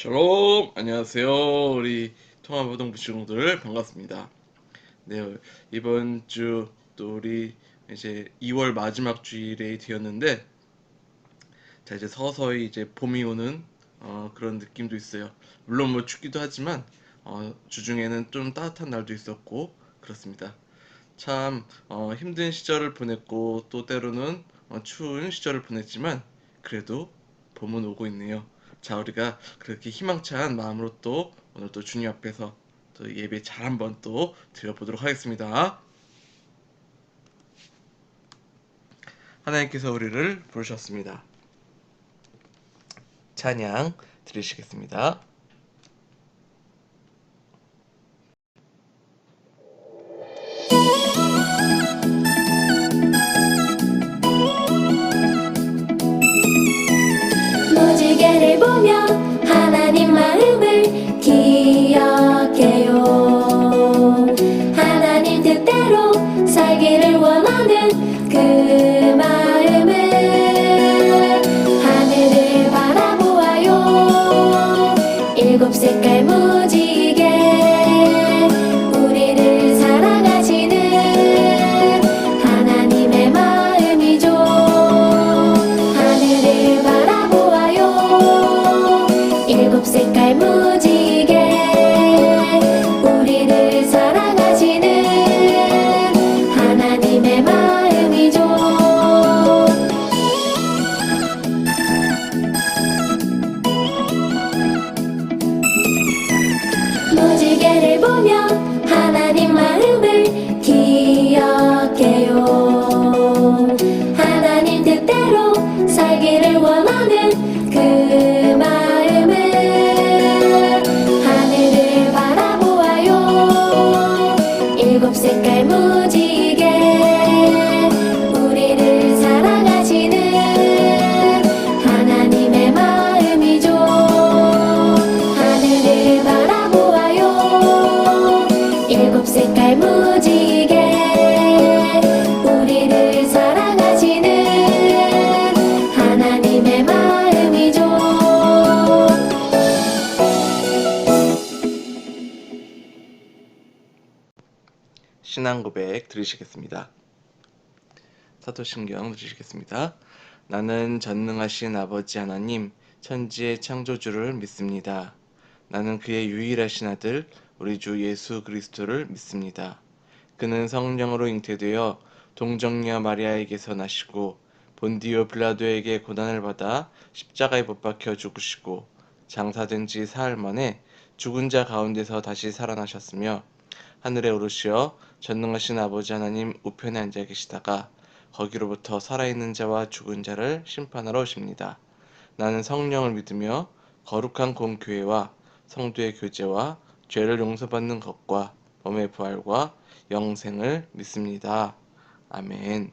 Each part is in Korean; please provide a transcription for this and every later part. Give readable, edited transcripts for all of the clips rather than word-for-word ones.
샬롬! 안녕하세요. 우리 통합노동부 직원들 반갑습니다. 네, 이번 주 또 우리 이제 2월 마지막 주일에 되었는데, 자, 이제 서서히 이제 봄이 오는 그런 느낌도 있어요. 물론 뭐 춥기도 하지만 주중에는 좀 따뜻한 날도 있었고 그렇습니다. 참 힘든 시절을 보냈고 또 때로는 추운 시절을 보냈지만 그래도 봄은 오고 있네요. 자, 우리가 그렇게 희망찬 마음으로 또 오늘 또 주님 앞에서 또 예배 잘 한번 또 드려보도록 하겠습니다. 하나님께서 우리를 부르셨습니다. 찬양 드리시겠습니다. 무지개를 보며 하나님 마음을 기억해요. 하나님 뜻대로 살기를 원하는 그 마음을 하늘을 바라보아요. 일곱 색깔 무지개 우리를 사랑하시는 하나님의 마음이죠. 하늘을 바라보아요. 일곱 색깔 무지개 우리를 사랑하시는 하나님의 마음이죠. 무지개를 보며 하나님 마음을 기억해요. 하나님 뜻대로 살기를 원하는 그 마음을 하늘을 바라보아요. 일곱 색깔 무지개 우리를 사랑하시는 하나님의 마음이죠. 하늘을 바라보아요. 일곱 색깔 무지개 우리를 사랑하시는 하나님의 마음이죠. 신앙 고백 드리시겠습니다. 사도신경 드리시겠습니다. 나는 전능하신 아버지 하나님, 천지의 창조주를 믿습니다. 나는 그의 유일하신 아들, 우리 주 예수 그리스도를 믿습니다. 그는 성령으로 잉태되어 동정녀 마리아에게서 나시고 본디오 빌라도에게 고난을 받아 십자가에 못 박혀 죽으시고 장사된 지 사흘 만에 죽은 자 가운데서 다시 살아나셨으며 하늘에 오르시어 전능하신 아버지 하나님 우편에 앉아 계시다가 거기로부터 살아있는 자와 죽은 자를 심판하러 오십니다. 나는 성령을 믿으며 거룩한 공교회와 성도의 교제와 죄를 용서받는 것과 몸의 부활과 영생을 믿습니다. 아멘.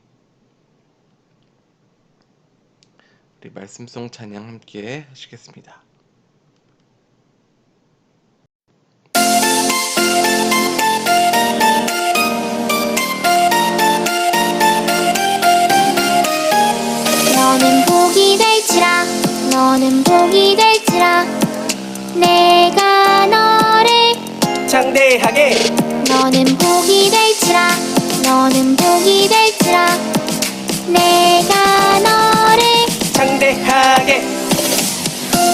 우리 말씀송 찬양 함께 하시겠습니다. 너는 복이 될지라 너는 복이 될지라 내가 너를 장대하게 너는 복이 될지라 너는 복이 될지라 내가 너를 장대하게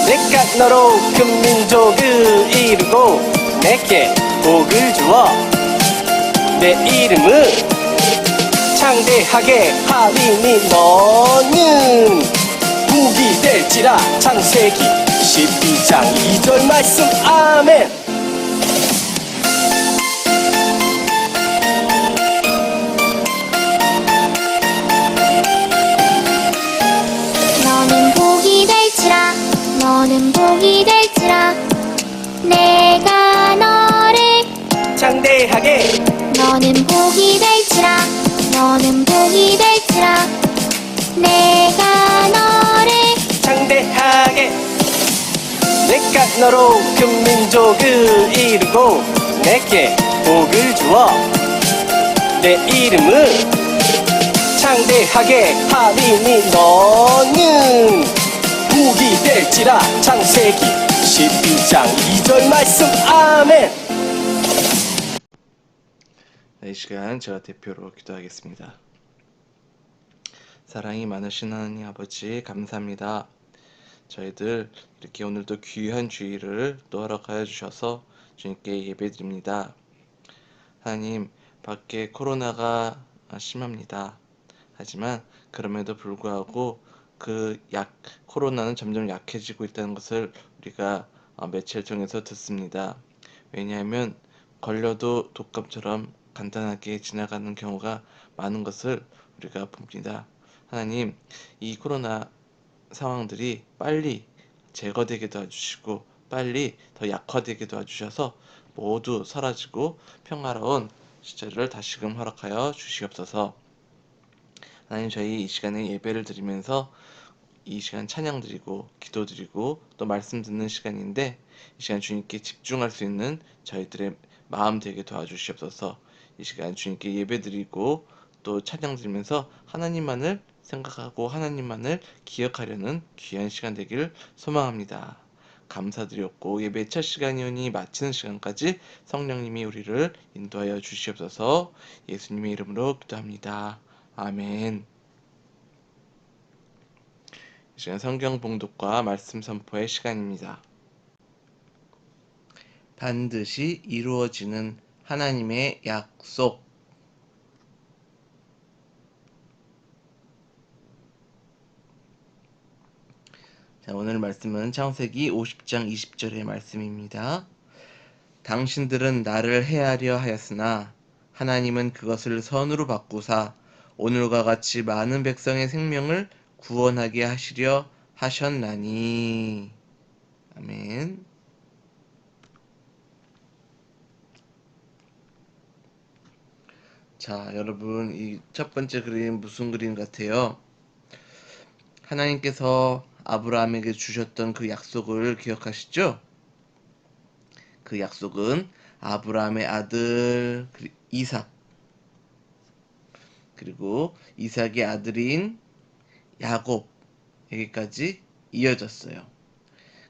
내가 너로 큰 민족을 이루고 내게 복을 주어 내 이름을 창대하게 하리니 너는 복이 될지라 창세기 12장 2절 말씀 아멘. 너는 복이 될지라 너는 복이 될지라 내가 너를 장대하게 너는 복이 될지라 너는 복이 될지라 내가 너를 장대하게 내가 너로 큰 민족을 이루고 내게 복을 주어 내 이름을 창대하게 하리니 너는 복이 될지라 창세기 12장 2절 말씀 아멘. 네, 이 시간 제가 대표로 기도하겠습니다. 사랑이 많으신 하나님 아버지 감사합니다. 저희들 이렇게 오늘도 귀한 주일을 또 허락하여 주셔서 주님께 예배드립니다. 하나님, 밖에 코로나가 심합니다. 하지만 그럼에도 불구하고 코로나는 점점 약해지고 있다는 것을 우리가 매체를 통해서 듣습니다. 왜냐하면 걸려도 독감처럼 간단하게 지나가는 경우가 많은 것을 우리가 봅니다. 하나님, 이 코로나 상황들이 빨리 제거되게 도와주시고 빨리 더 약화되게 도와주셔서 모두 사라지고 평화로운 시절을 다시금 허락하여 주시옵소서. 하나님, 저희 이 시간에 예배를 드리면서 이 시간 찬양 드리고 기도 드리고 또 말씀 듣는 시간인데 이 시간 주님께 집중할 수 있는 저희들의 마음 되게 도와주시옵소서. 이 시간 주님께 예배 드리고 또 찬양 드리면서 하나님만을 생각하고 하나님만을 기억하려는 귀한 시간 되기를 소망합니다. 감사드렸고 예배 첫 시간이오니 마치는 시간까지 성령님이 우리를 인도하여 주시옵소서. 예수님의 이름으로 기도합니다. 아멘. 이 시간 성경 봉독과 말씀 선포의 시간입니다. 반드시 이루어지는 하나님의 약속. 자, 오늘 말씀은 창세기 50장 20절의 말씀입니다. 당신들은 나를 해하려 하였으나 하나님은 그것을 선으로 바꾸사 오늘과 같이 많은 백성의 생명을 구원하게 하시려 하셨나니. 아멘. 자, 여러분, 이 첫 번째 그림 무슨 그림 같아요? 하나님께서 아브라함에게 주셨던 그 약속을 기억하시죠? 그 약속은 아브라함의 아들 이삭, 그리고 이삭의 아들인 야곱에게까지 이어졌어요.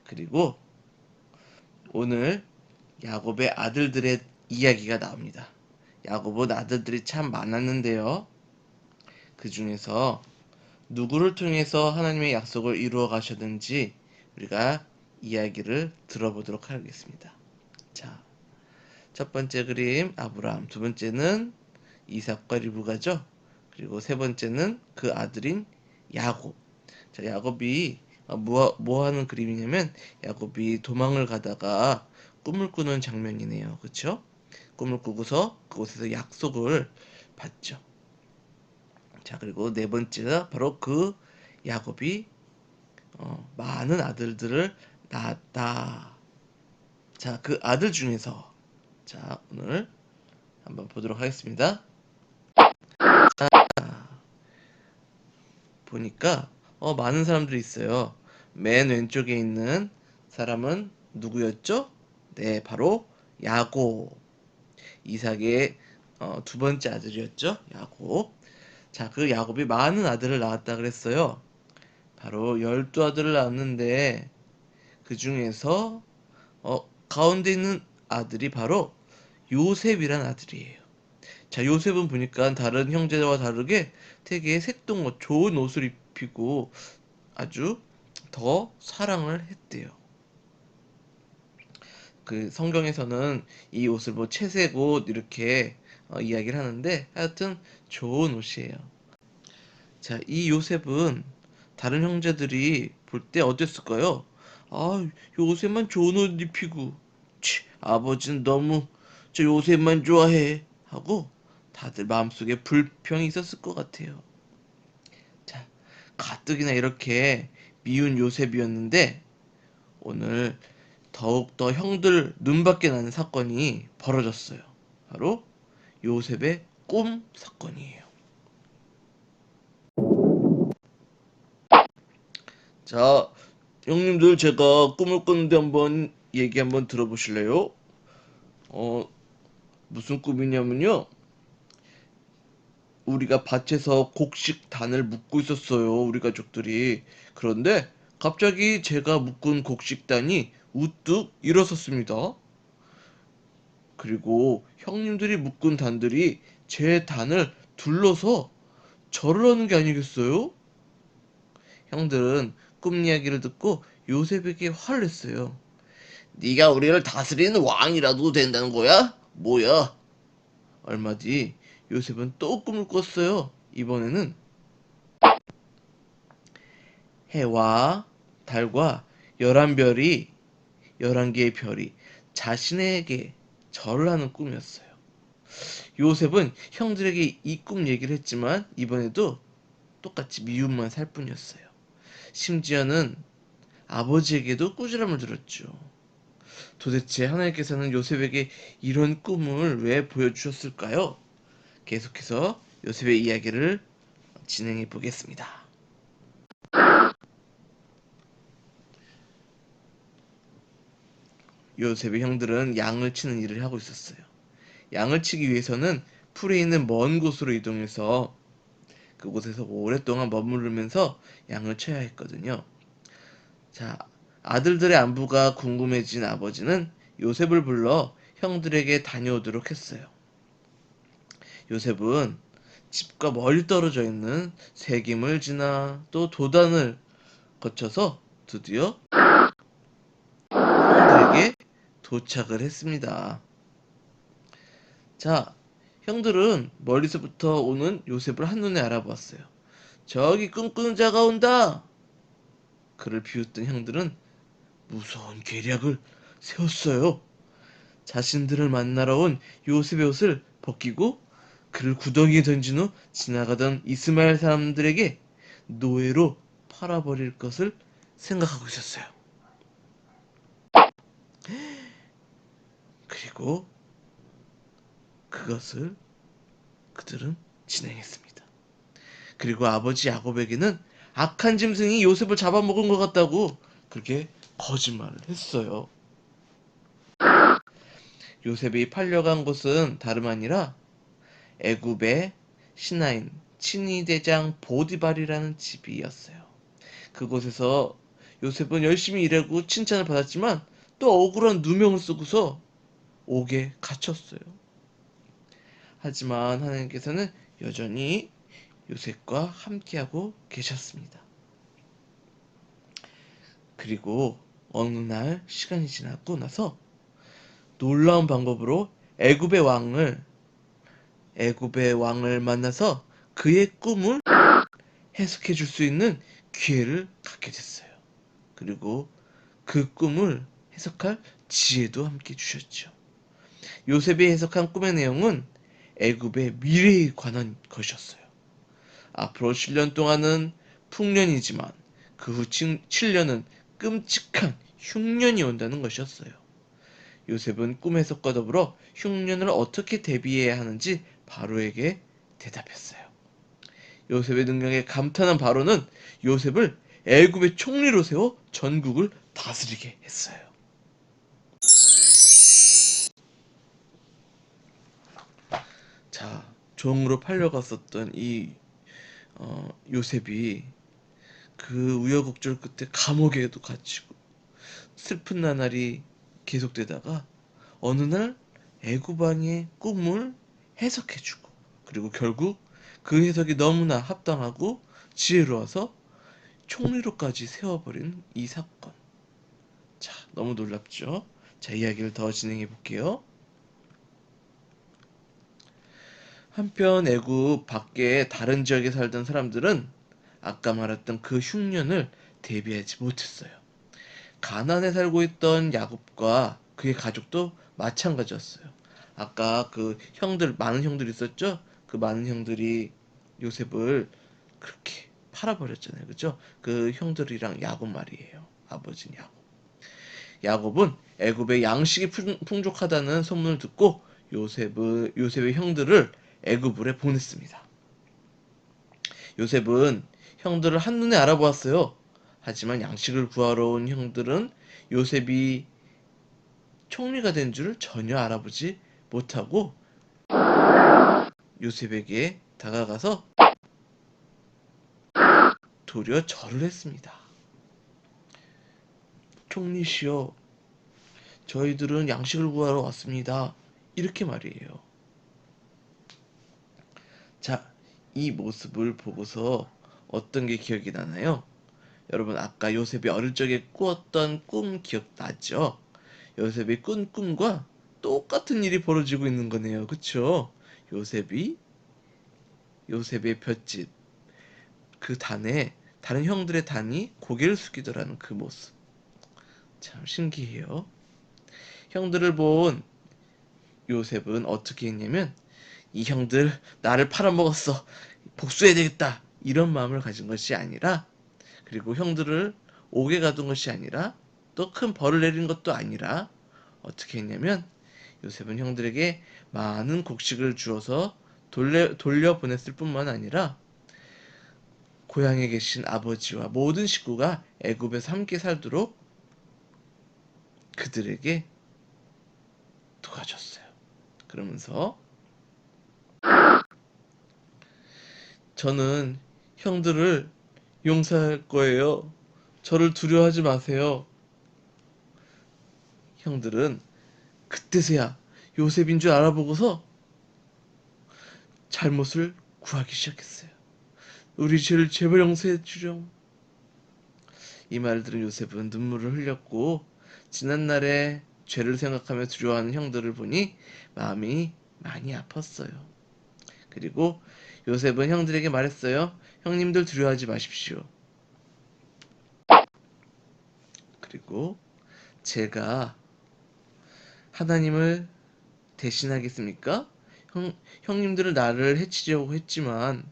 그리고 오늘 야곱의 아들들의 이야기가 나옵니다. 야곱은 아들들이 참 많았는데요. 그 중에서 누구를 통해서 하나님의 약속을 이루어 가셨는지 우리가 이야기를 들어보도록 하겠습니다. 자, 첫 번째 그림 아브라함, 두 번째는 이삭과 리브가죠. 그리고 세 번째는 그 아들인 야곱. 자, 야곱이 뭐 하는 그림이냐면 야곱이 도망을 가다가 꿈을 꾸는 장면이네요. 그렇죠? 꿈을 꾸고서 그곳에서 약속을 받죠. 자, 그리고 네 번째가 바로 그 야곱이 많은 아들들을 낳았다. 자, 그 아들 중에서 자, 오늘 한번 보도록 하겠습니다. 자, 보니까 많은 사람들이 있어요. 맨 왼쪽에 있는 사람은 누구였죠? 네, 바로 야곱. 이삭의 두 번째 아들이었죠. 야곱. 자, 그 야곱이 많은 아들을 낳았다 그랬어요. 바로 12아들을 낳았는데 그 중에서 가운데 있는 아들이 바로 요셉이란 아들이에요. 자, 요셉은 보니까 다른 형제와 다르게 되게 색동옷, 좋은 옷을 입히고 아주 더 사랑을 했대요. 그 성경에서는 이 옷을 뭐 채색 옷 이렇게 이야기를 하는데 하여튼 좋은 옷이에요. 자, 이 요셉은 다른 형제들이 볼 때 어땠을까요? 아, 요셉만 좋은 옷 입히고 아버지는 너무 저 요셉만 좋아해 하고 다들 마음속에 불평이 있었을 것 같아요. 자, 가뜩이나 이렇게 미운 요셉이었는데 오늘 더욱더 형들 눈밖에 나는 사건이 벌어졌어요. 바로 요셉의 꿈 사건이에요. 자, 형님들 제가 꿈을 꿨는데 한번 얘기 한번 들어보실래요? 무슨 꿈이냐면요. 우리가 밭에서 곡식단을 묶고 있었어요. 우리 가족들이. 그런데 갑자기 제가 묶은 곡식단이 우뚝 일어섰습니다. 그리고 형님들이 묶은 단들이 제 단을 둘러서 절을 하는 게 아니겠어요? 형들은 꿈 이야기를 듣고 요셉에게 화를 냈어요. 네가 우리를 다스리는 왕이라도 된다는 거야? 뭐야? 얼마 뒤 요셉은 또 꿈을 꿨어요. 이번에는 해와 달과 11별이 11개의 별이 자신에게 절을 하는 꿈이었어요. 요셉은 형들에게 이 꿈 얘기를 했지만 이번에도 똑같이 미움만 살 뿐이었어요. 심지어는 아버지에게도 꾸지람을 들었죠. 도대체 하나님께서는 요셉에게 이런 꿈을 왜 보여주셨을까요? 계속해서 요셉의 이야기를 진행해 보겠습니다. 요셉의 형들은 양을 치는 일을 하고 있었어요. 양을 치기 위해서는 풀에 있는 먼 곳으로 이동해서 그곳에서 오랫동안 머무르면서 양을 쳐야 했거든요. 자, 아들들의 안부가 궁금해진 아버지는 요셉을 불러 형들에게 다녀오도록 했어요. 요셉은 집과 멀리 떨어져 있는 세김을 지나 또 도단을 거쳐서 드디어 형들에게 도착을 했습니다. 자, 형들은 멀리서부터 오는 요셉을 한눈에 알아보았어요. 저기 꿈꾸는 자가 온다! 그를 비웃던 형들은 무서운 계략을 세웠어요. 자신들을 만나러 온 요셉의 옷을 벗기고 그를 구덩이에 던진 후 지나가던 이스마엘 사람들에게 노예로 팔아버릴 것을 생각하고 있었어요. 그리고 그것을 그들은 진행했습니다. 그리고 아버지 야곱에게는 악한 짐승이 요셉을 잡아먹은 것 같다고 그렇게 거짓말을 했어요. 요셉이 팔려간 곳은 다름 아니라 애굽의 신하인 친위대장 보디발이라는 집이었어요. 그곳에서 요셉은 열심히 일하고 칭찬을 받았지만 또 억울한 누명을 쓰고서 옥에 갇혔어요. 하지만 하나님께서는 여전히 요셉과 함께하고 계셨습니다. 그리고 어느 날 시간이 지나고 나서 놀라운 방법으로 애굽의 왕을 만나서 그의 꿈을 해석해 줄 수 있는 기회를 갖게 됐어요. 그리고 그 꿈을 해석할 지혜도 함께 주셨죠. 요셉이 해석한 꿈의 내용은 애굽의 미래에 관한 것이었어요. 앞으로 7년 동안은 풍년이지만 그 후 7년은 끔찍한 흉년이 온다는 것이었어요. 요셉은 꿈 해석과 더불어 흉년을 어떻게 대비해야 하는지 바로에게 대답했어요. 요셉의 능력에 감탄한 바로는 요셉을 애굽의 총리로 세워 전국을 다스리게 했어요. 자, 종으로 팔려갔었던 이 요셉이 그 우여곡절 끝에 감옥에도 갇히고 슬픈 나날이 계속되다가 어느 날 애굽 왕의 꿈을 해석해주고 그리고 결국 그 해석이 너무나 합당하고 지혜로워서 총리로까지 세워버린 이 사건. 자, 너무 놀랍죠? 자, 이야기를 더 진행해 볼게요. 한편 애굽 밖에 다른 지역에 살던 사람들은 아까 말했던 그 흉년을 대비하지 못했어요. 가나안에 살고 있던 야곱과 그의 가족도 마찬가지였어요. 아까 그 형들, 많은 형들이 있었죠? 그 많은 형들이 요셉을 그렇게 팔아버렸잖아요. 그죠? 그 형들이랑 야곱 말이에요. 아버지는 야곱. 야곱은 애굽의 양식이 풍족하다는 소문을 듣고 요셉의 형들을 애굽으로 보냈습니다. 요셉은 형들을 한눈에 알아보았어요. 하지만 양식을 구하러 온 형들은 요셉이 총리가 된 줄을 전혀 알아보지 못하고 요셉에게 다가가서 도리어 절을 했습니다. 총리시여, 저희들은 양식을 구하러 왔습니다. 이렇게 말이에요. 자, 이 모습을 보고서 어떤 게 기억이 나나요? 여러분, 아까 요셉이 어릴 적에 꾸었던 꿈 기억나죠? 요셉이 꾼 꿈과 똑같은 일이 벌어지고 있는 거네요. 그쵸? 요셉이 요셉의 볏집 그 단에 다른 형들의 단이 고개를 숙이더라는 그 모습, 참 신기해요. 형들을 본 요셉은 어떻게 했냐면, 이 형들 나를 팔아먹었어, 복수해야 되겠다, 이런 마음을 가진 것이 아니라, 그리고 형들을 옥에 가둔 것이 아니라, 또 큰 벌을 내린 것도 아니라, 어떻게 했냐면 요셉은 형들에게 많은 곡식을 주어서 돌려보냈을 뿐만 아니라, 고향에 계신 아버지와 모든 식구가 애굽에서 함께 살도록 그들에게 도와줬어요. 그러면서, 저는 형들을 용서할 거예요. 저를 두려워하지 마세요. 형들은 그때서야 요셉인 줄 알아보고서 잘못을 구하기 시작했어요. 우리 죄를 제발 용서해 주렴. 이 말을 들은 요셉은 눈물을 흘렸고, 지난날의 죄를 생각하며 두려워하는 형들을 보니 마음이 많이 아팠어요. 그리고 요셉은 형들에게 말했어요. 형님들 두려워하지 마십시오. 그리고 제가 하나님을 대신하겠습니까? 형님들은 나를 해치려고 했지만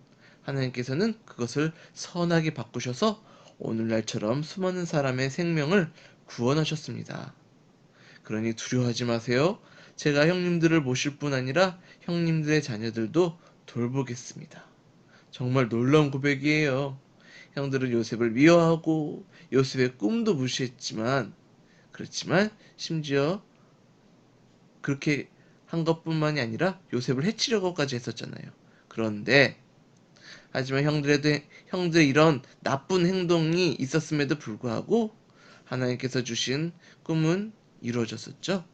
하나님께서는 그것을 선하게 바꾸셔서 오늘날처럼 수많은 사람의 생명을 구원하셨습니다. 그러니 두려워하지 마세요. 제가 형님들을 모실 뿐 아니라 형님들의 자녀들도 돌보겠습니다. 정말 놀라운 고백이에요. 형들은 요셉을 미워하고 요셉의 꿈도 무시했지만, 그렇지만 심지어 그렇게 한 것뿐만이 아니라 요셉을 해치려고까지 했었잖아요. 그런데 하지만 형들의 이런 나쁜 행동이 있었음에도 불구하고 하나님께서 주신 꿈은 이루어졌었죠.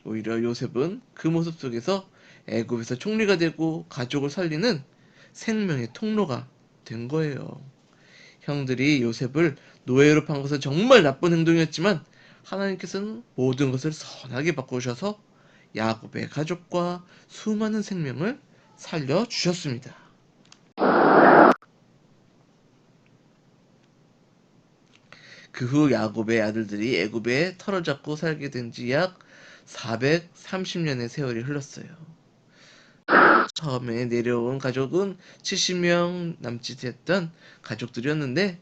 오히려 요셉은 그 모습 속에서 애굽에서 총리가 되고 가족을 살리는 생명의 통로가 된 거예요. 형들이 요셉을 노예로 판 것은 정말 나쁜 행동이었지만 하나님께서는 모든 것을 선하게 바꾸셔서 야곱의 가족과 수많은 생명을 살려주셨습니다. 그 후 야곱의 아들들이 애굽에 털어잡고 살게 된 지 약 430년의 세월이 흘렀어요. 처음에 내려온 가족은 70명 남짓했던 가족들이었는데,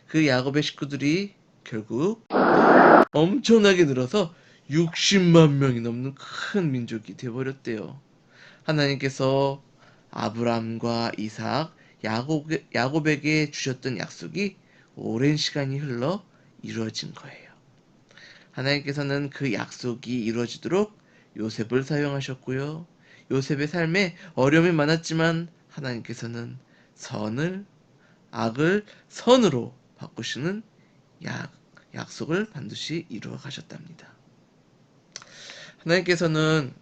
그 야곱의 식구들이 결국 엄청나게 늘어서 60만 명이 넘는 큰 민족이 되어버렸대요. 하나님께서 아브람과 이삭, 야곱에게 주셨던 약속이 오랜 시간이 흘러 이루어진 거예요. 하나님께서는 그 약속이 이루어지도록 요셉을 사용하셨고요. 요셉의 삶에 어려움이 많았지만 하나님께서는 악을 선으로 바꾸시는 약속을 반드시 이루어 가셨답니다. 하나님께서는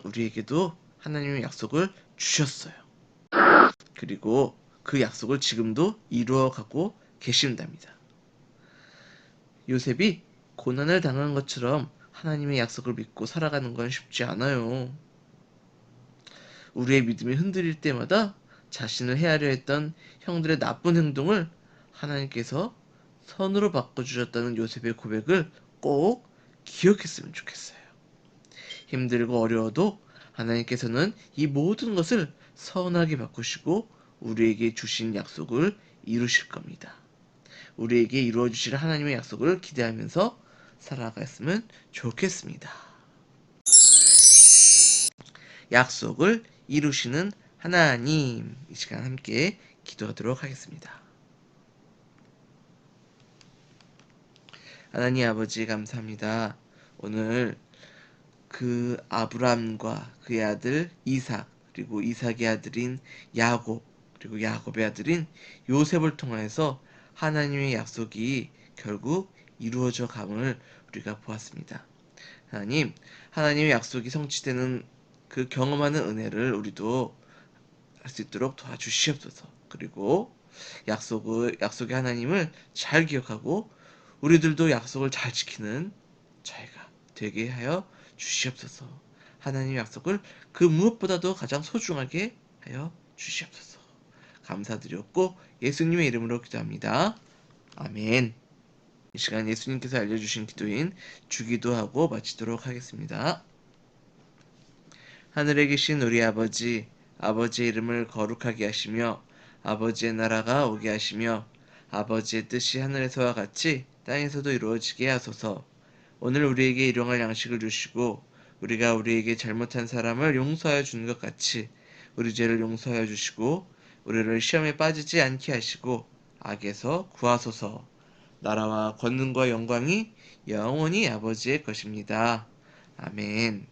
우리에게도 하나님의 약속을 주셨어요. 그리고 그 약속을 지금도 이루어가고 계신답니다. 요셉이 고난을 당한 것처럼 하나님의 약속을 믿고 살아가는 건 쉽지 않아요. 우리의 믿음이 흔들릴 때마다 자신을 헤아려 했던 형들의 나쁜 행동을 하나님께서 선으로 바꿔주셨다는 요셉의 고백을 꼭 기억했으면 좋겠어요. 힘들고 어려워도 하나님께서는 이 모든 것을 선하게 바꾸시고 우리에게 주신 약속을 이루실 겁니다. 우리에게 이루어 주실 하나님의 약속을 기대하면서 살아갔으면 좋겠습니다. 약속을 이루시는 하나님, 이 시간 함께 기도하도록 하겠습니다. 하나님 아버지, 감사합니다. 오늘 그 아브람과 그의 아들 이삭, 그리고 이삭의 아들인 야곱, 그리고 야곱의 아들인 요셉을 통하여서 하나님의 약속이 결국 이루어져 감을 우리가 보았습니다. 하나님의 약속이 성취되는 그 경험하는 은혜를 우리도 할 수 있도록 도와주시옵소서. 그리고 약속의 하나님을 잘 기억하고 우리들도 약속을 잘 지키는 저희가 되게 하여 주시옵소서. 하나님의 약속을 그 무엇보다도 가장 소중하게 하여 주시옵소서. 감사드렸고 예수님의 이름으로 기도합니다. 아멘. 이 시간 예수님께서 알려주신 기도인 주기도하고 마치도록 하겠습니다. 하늘에 계신 우리 아버지, 아버지의 이름을 거룩하게 하시며 아버지의 나라가 오게 하시며 아버지의 뜻이 하늘에서와 같이 땅에서도 이루어지게 하소서. 오늘 우리에게 일용할 양식을 주시고 우리가 우리에게 잘못한 사람을 용서하여 주는 것 같이 우리 죄를 용서하여 주시고 우리를 시험에 빠지지 않게 하시고 악에서 구하소서. 나라와 권능과 영광이 영원히 아버지의 것입니다. 아멘.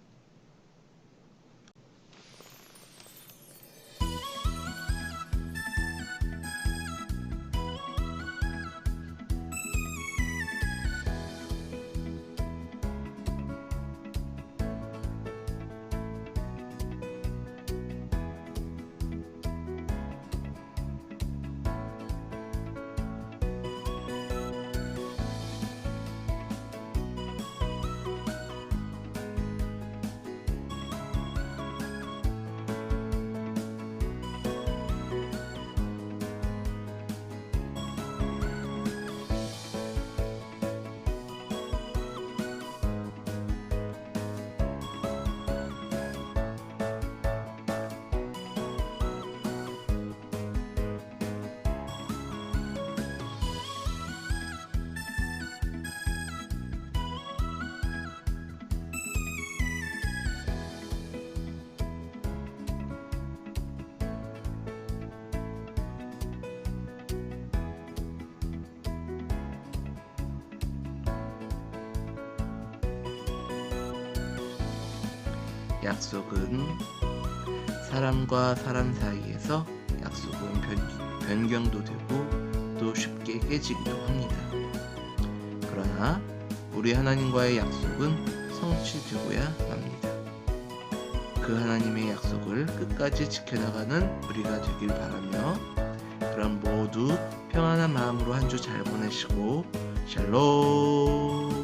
약속은 사람과 사람 사이에서 약속은 변경도 되고 또 쉽게 깨지기도 합니다. 그러나 우리 하나님과의 약속은 성취되고야 합니다. 그 하나님의 약속을 끝까지 지켜나가는 우리가 되길 바라며 그럼 모두 평안한 마음으로 한 주 잘 보내시고 샬롬.